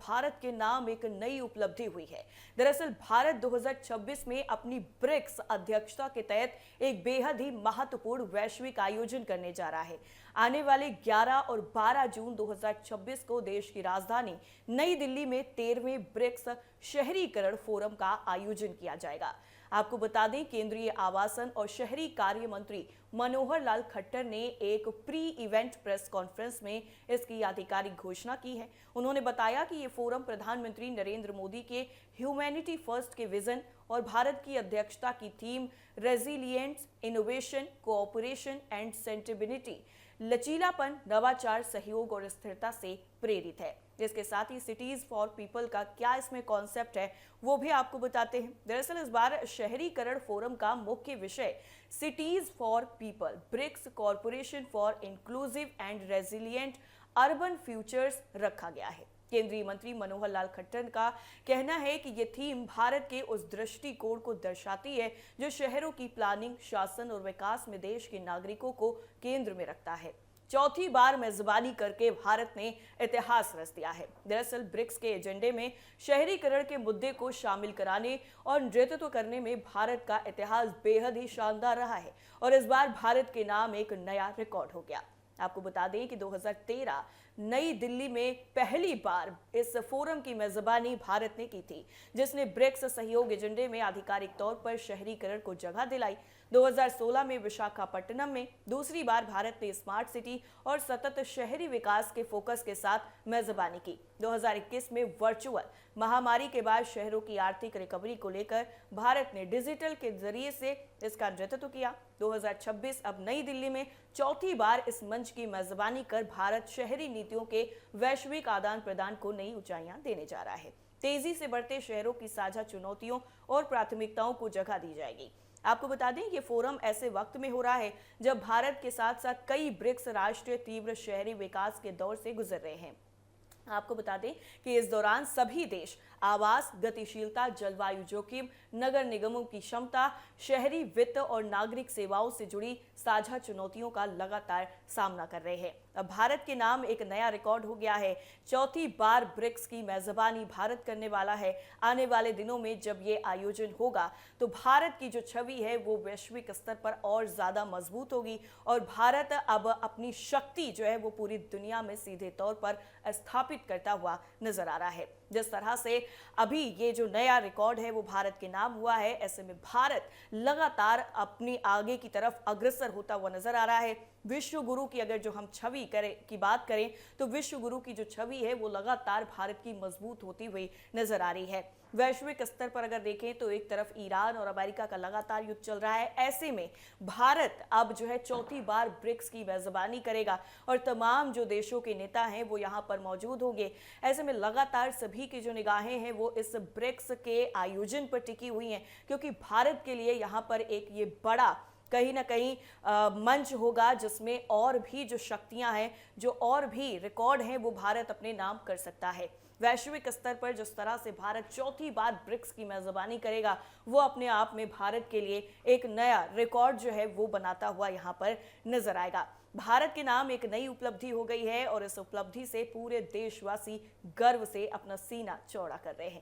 भारत के नाम एक नई उपलब्धि हुई है। दरअसल भारत 2026 में अपनी ब्रिक्स अध्यक्षता के तहत एक बेहद ही महत्वपूर्ण वैश्विक आयोजन करने जा रहा है। आने वाले 11 और 12 जून 2026 को देश की राजधानी नई दिल्ली में 13वें ब्रिक्स शहरीकरण फोरम का आयोजन किया जाएगा। आपको बता दें, केंद्रीय आवासन और शहरी कार्य मंत्री मनोहर लाल खट्टर ने एक प्री इवेंट प्रेस कॉन्फ्रेंस में इसकी आधिकारिक घोषणा की है। उन्होंने बताया कि ये फोरम प्रधानमंत्री नरेंद्र मोदी के ह्यूमैनिटी फर्स्ट के विजन और भारत की अध्यक्षता की theme resilience, innovation, cooperation and sustainability, लचीलापन, नवाचार, सहयोग और स्थिरता से प्रेरित है। इसके साथ ही सिटीज फॉर पीपल का क्या इसमें कॉन्सेप्ट है वो भी आपको बताते हैं। दरअसल इस बार शहरीकरण फोरम का मुख्य विषय cities for people, BRICS corporation for inclusive and resilient urban futures रखा गया है। केंद्रीय मंत्री मनोहर लाल खट्टर का कहना है कि ये थीम भारत के उस दृष्टिकोण को दर्शाती है जो शहरों की प्लानिंग, शासन और विकास में देश के नागरिकों को केंद्र में रखता है। चौथी बार मेजबानी करके भारत ने इतिहास रच दिया है। दरअसल ब्रिक्स के एजेंडे में शहरीकरण के मुद्दे को शामिल कराने और नेतृत्व करने में भारत का इतिहास बेहद ही शानदार रहा है और इस बार भारत के नाम एक नया रिकॉर्ड हो गया। आपको बता दें कि 2013 नई दिल्ली में पहली बार इस फोरम की मेजबानी भारत ने की थी, जिसने ब्रिक्स सहयोग एजेंडे में आधिकारिक तौर पर शहरीकरण को जगह दिलाई। 2016 में विशाखापट्टनम में दूसरी बार भारत ने स्मार्ट सिटी और सतत शहरी विकास के फोकस के साथ मेजबानी की। 2021 में वर्चुअल महामारी के बाद शहरों की आर्थिक रिकवरी को लेकर भारत ने डिजिटल के जरिए से इसका नेतृत्व किया। 2026 अब नई दिल्ली में चौथी बार इस मंच की मेजबानी कर भारत शहरी नीतियों के वैश्विक आदान प्रदान को नई ऊंचाइयां देने जा रहा है। तेजी से बढ़ते शहरों की साझा चुनौतियों और प्राथमिकताओं को जगह दी जाएगी। आपको बता दें ये फोरम ऐसे वक्त में हो रहा है जब भारत के साथ साथ कई ब्रिक्स राष्ट्र तीव्र शहरी विकास के दौर से गुजर रहे हैं। आपको बता दें कि इस दौरान सभी देश आवास, गतिशीलता, जलवायु जोखिम, नगर निगमों की क्षमता, शहरी वित्त और नागरिक सेवाओं से जुड़ी साझा चुनौतियों का लगातार सामना कर रहे हैं। अब भारत के नाम एक नया रिकॉर्ड हो गया है। चौथी बार ब्रिक्स की मेजबानी भारत करने वाला है। आने वाले दिनों में जब ये आयोजन होगा तो भारत की जो छवि है वो वैश्विक स्तर पर और ज्यादा मजबूत होगी और भारत अब अपनी शक्ति जो है वो पूरी दुनिया में सीधे तौर पर स्थापित करता हुआ नजर आ रहा है। जिस तरह से अभी ये जो नया रिकॉर्ड है वो भारत के नाम हुआ है, ऐसे में भारत लगातार अपनी आगे की तरफ अग्रसर होता हुआ नजर आ रहा है। विश्व गुरु की अगर जो हम छवि की बात करें तो विश्व गुरु की जो छवि है वो लगातार भारत की मजबूत होती हुई नजर आ रही है। वैश्विक स्तर पर अगर देखें तो एक तरफ ईरान और अमेरिका का लगातार युद्ध चल रहा है, ऐसे में भारत अब जो है चौथी बार ब्रिक्स की मेजबानी करेगा और तमाम जो देशों के नेता हैं वो यहाँ पर मौजूद होंगे। ऐसे में लगातार सभी की जो निगाहें हैं वो इस ब्रिक्स के आयोजन पर टिकी हुई हैं, क्योंकि भारत के लिए यहाँ पर एक ये बड़ा कहीं ना कहीं मंच होगा जिसमें और भी जो शक्तियां हैं, जो और भी रिकॉर्ड हैं वो भारत अपने नाम कर सकता है। वैश्विक स्तर पर जिस तरह से भारत चौथी बार ब्रिक्स की मेजबानी करेगा वो अपने आप में भारत के लिए एक नया रिकॉर्ड जो है वो बनाता हुआ यहाँ पर नजर आएगा। भारत के नाम एक नई उपलब्धि हो गई है और इस उपलब्धि से पूरे देशवासी गर्व से अपना सीना चौड़ा कर रहे हैं।